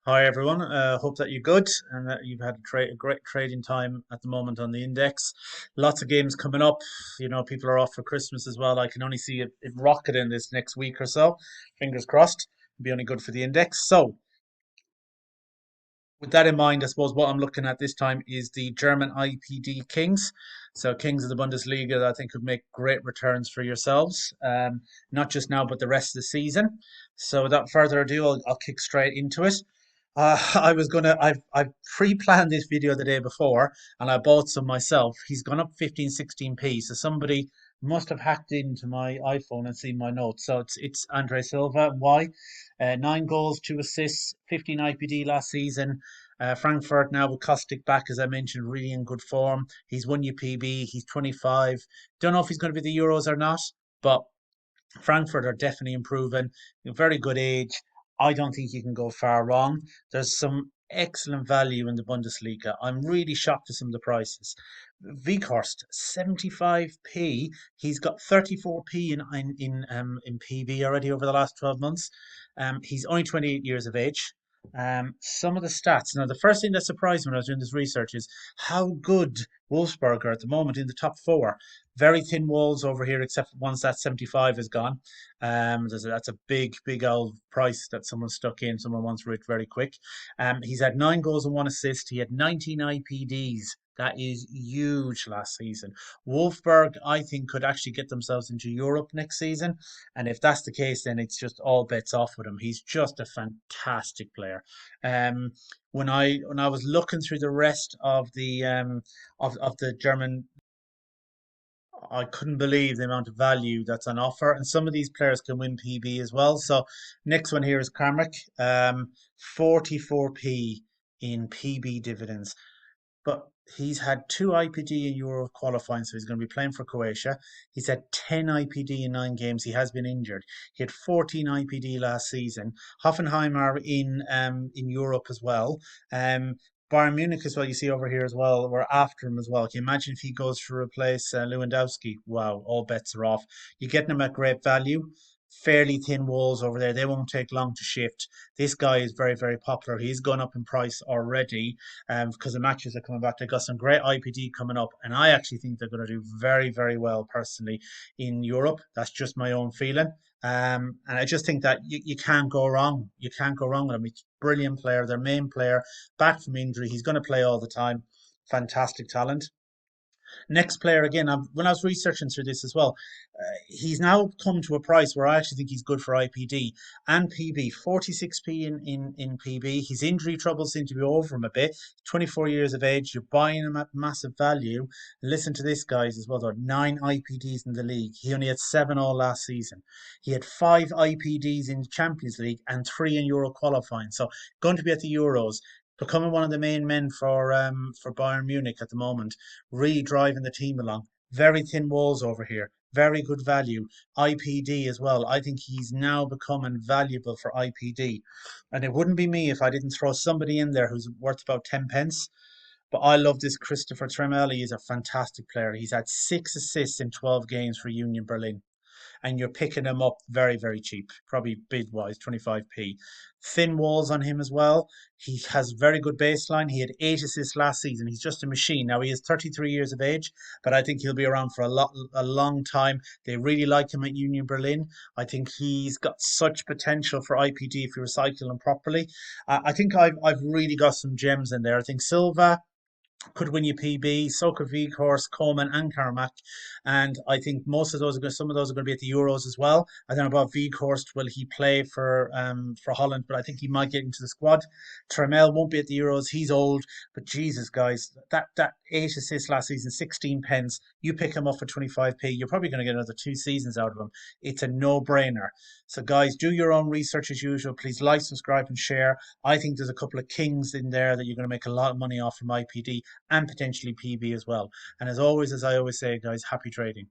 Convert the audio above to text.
Hi everyone. Hope that you're good and that you've had a great trading time at the moment on the index. Lots of games coming up. People are off for Christmas as well. I can only see it rocketing this next week or so. Fingers crossed. It'll be only good for the index. So, with that in mind, I suppose what I'm looking at this time is the German IPD Kings. So, Kings of the Bundesliga, that I think could make great returns for yourselves, not just now, but the rest of the season. So, without further ado, I'll kick straight into it. I pre-planned this video the day before and I bought some myself. He's gone up 15, 16p. So somebody must have hacked into my iPhone and seen my notes. So it's Andre Silva. Why? 9 goals, 2 assists, 15 IPD last season. Frankfurt now with Kostic back, as I mentioned, really in good form. He's won your PB. He's 25. Don't know if he's going to be the Euros or not, but Frankfurt are definitely improving. Very good age. I don't think you can go far wrong. There's some excellent value in the Bundesliga. I'm really shocked at some of the prices. Weghorst, 75p. He's got 34p in PB already over the last 12 months. He's only 28 years of age. Some of the stats. Now, the first thing that surprised me when I was doing this research is how good Wolfsburg are at the moment in the top four. Very thin walls over here, except once that 75 is gone. That's a big old price that someone stuck in. Someone wants rid very quick. He's had 9 goals and 1 assist. He had 19 IPDs. That is huge last season. Wolfsburg, I think, could actually get themselves into Europe next season. And if that's the case, then it's just all bets off with him. He's just a fantastic player. When I was looking through the rest of the German, I couldn't believe the amount of value that's on offer, and some of these players can win PB as well. So next one here is Karmic, 44p in PB dividends, but he's had 2 IPD in Euro qualifying, so he's going to be playing for Croatia. He's had 10 IPD in 9 games. He has been injured. He had 14 IPD last season. Hoffenheim are in Europe as well. Bayern Munich as well, you see over here as well. We're after him as well. Can you imagine if he goes to replace Lewandowski? Wow, all bets are off. You're getting him at great value. Fairly thin walls over there. They won't take long to shift. This guy is very popular. He's gone up in price already because the matches are coming back. They've got some great IPD coming up, and I actually think they're going to do very well personally in Europe. That's just my own feeling. And I just think that you can't go wrong. You can't go wrong with him. He's a brilliant player, their main player, back from injury. He's going to play all the time. Fantastic talent. Next player again. When I was researching through this as well, he's now come to a price where I actually think he's good for IPD and PB. 46p in PB. His injury troubles seem to be over him a bit. 24 years of age. You're buying him at massive value. Listen to this, guys, as well. There are 9 IPDs in the league. He only had 7 all last season. He had 5 IPDs in the Champions League and 3 in Euro qualifying. So going to be at the Euros, becoming one of the main men for Bayern Munich at the moment, really driving the team along. Very thin walls over here. Very good value. IPD as well. I think he's now becoming valuable for IPD. And it wouldn't be me if I didn't throw somebody in there who's worth about 10 pence. But I love this Christopher Tremel. He is a fantastic player. He's had 6 assists in 12 games for Union Berlin, and you're picking him up very cheap, probably bid wise, 25p. Thin walls on him as well. He has very good baseline. He had 8 assists last season. He's just a machine. Now he is 33 years of age, but I think he'll be around for a long time. They really like him at Union Berlin. I think he's got such potential for IPD if you recycle him properly. I think I've really got some gems in there. I think Silva could win you PB, so could Weghorst, Coleman, and Carmack. And I think most of those are going, some of those are going to be at the Euros as well. I don't know about Weghorst. Will he play for Holland? But I think he might get into the squad. Tremel won't be at the Euros. He's old, but Jesus, guys, that 8 assists last season, 16 pence. You pick him up for 25p. You're probably going to get another 2 seasons out of him. It's a no-brainer. So, guys, do your own research as usual. Please like, subscribe, and share. I think there's a couple of kings in there that you're going to make a lot of money off from IPD and potentially PB as well. And as always, as I always say, guys, happy trading.